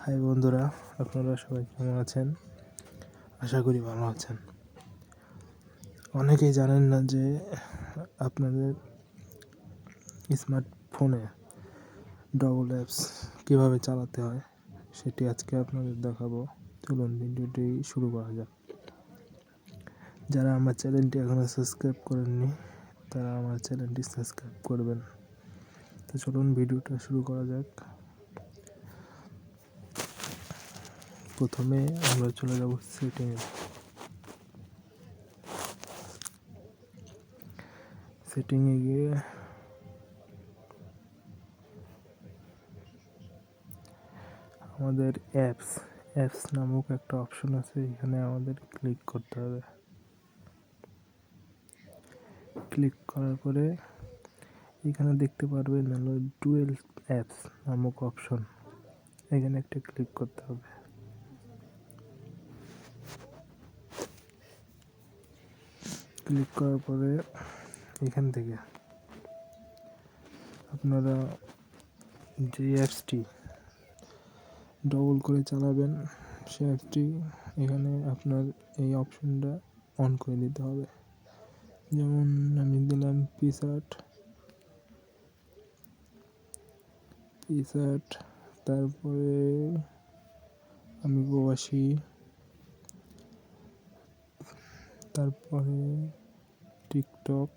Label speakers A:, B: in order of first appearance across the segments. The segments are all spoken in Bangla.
A: হাই বন্ধুরা, আপনারা সবাই কেমন আছেন? আশা করি ভালো আছেন। অনেকেই জানেন না যে আপনাদের স্মার্টফোনে ডবল অ্যাপস কীভাবে চালাতে হয়, সেটি আজকে আপনাদের দেখাবো। চলুন ভিডিওটি শুরু করা যাক। যারা আমার চ্যানেলটি এখনও সাবস্ক্রাইব করেননি তারা আমার চ্যানেলটি সাবস্ক্রাইব করবেন। তো চলুন ভিডিওটা শুরু করা যাক। প্রথমে আমরা চলে যাব সেটিংয়ে গিয়ে আমাদের অ্যাপস নামক একটা অপশন আছে, এখানে আমাদের ক্লিক করতে হবে। ক্লিক করার পরে এখানে দেখতে পারবেন হলো ডুয়েল অ্যাপস নামক অপশন, এখানে একটা ক্লিক করতে হবে। ক্লিক করার পরে এখান থেকে আপনারা যে অ্যাপসটি ডবল করে চালাবেন সে অ্যাপসটি এখানে আপনার এই অপশনটা অন করে দিতে হবে। যেমন আমি দিলাম পিসআর্ট, তারপরে আমি প্রবাসী, তারপরে টিকটক,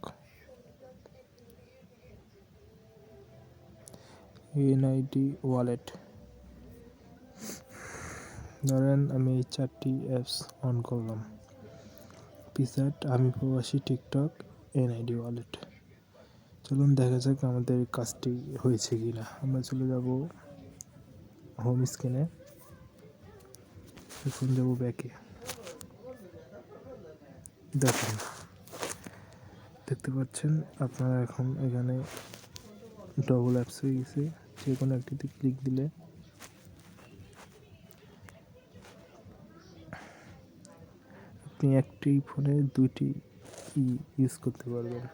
A: এনআইডি ওয়ালেট। ধরেন আমি এই 4টি অ্যাপস অন করলাম: পিসআর্ট, আমি প্রবাসী, টিকটক, এনআইডি ওয়ালেট। চলুন দেখা যাক আমাদের কাজটি হয়েছে কিনা। আমরা চলে যাব হোম স্ক্রিনে, এখন যাব ব্যাকে। দেখতে পাচ্ছেন আপনারা এখন এখানে ডবল অ্যাপস হয়ে গেছে। যে কোনো একটিতে ক্লিক দিলে আপনি একটি ফোনে দুইটি ইউজ করতে পারবেন।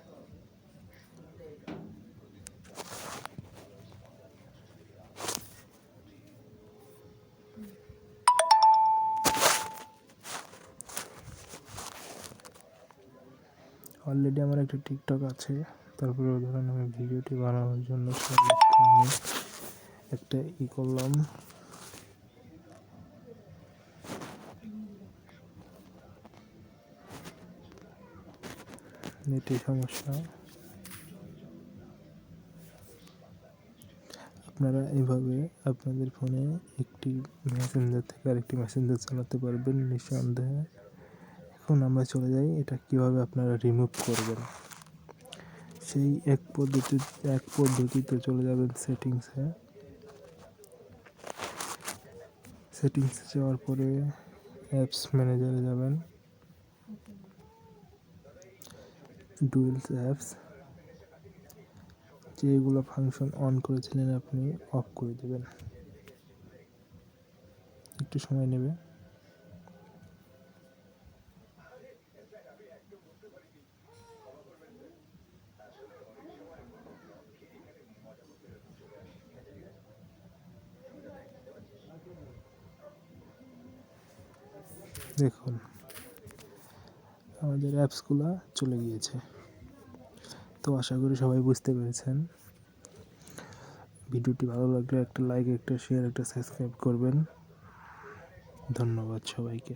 A: অলরেডি আমার একটা টিকটক আছে, তারপরে ধরেন আমি ভিডিওটি বানানোর জন্য একটা করলাম। নেটের সমস্যা, আপনারা এইভাবে আপনাদের ফোনে একটি মেসেঞ্জার থেকে আরেকটি মেসেঞ্জার চালাতে পারবেন নিঃসন্দেহে। এখন আমরা চলে যাই এটা কিভাবে আপনারা রিমুভ করবেন। সেই এক পদ্ধতিতে চলে যাবেন সেটিংসে যাওয়ার পরে অ্যাপস ম্যানেজারে যাবেন, ডুয়েলস অ্যাপস, যেগুলো ফাংশন অন করেছিলেন আপনি অফ করে দেবেন। একটু সময় নেবে। দেখুন আমাদের অ্যাপসগুলো চলে গিয়েছে। তো আশা করি সবাই বুঝতে পেরেছেন। ভিডিওটি ভালো লাগলে একটা লাইক, একটা শেয়ার, একটা সাবস্ক্রাইব করবেন। ধন্যবাদ সবাইকে।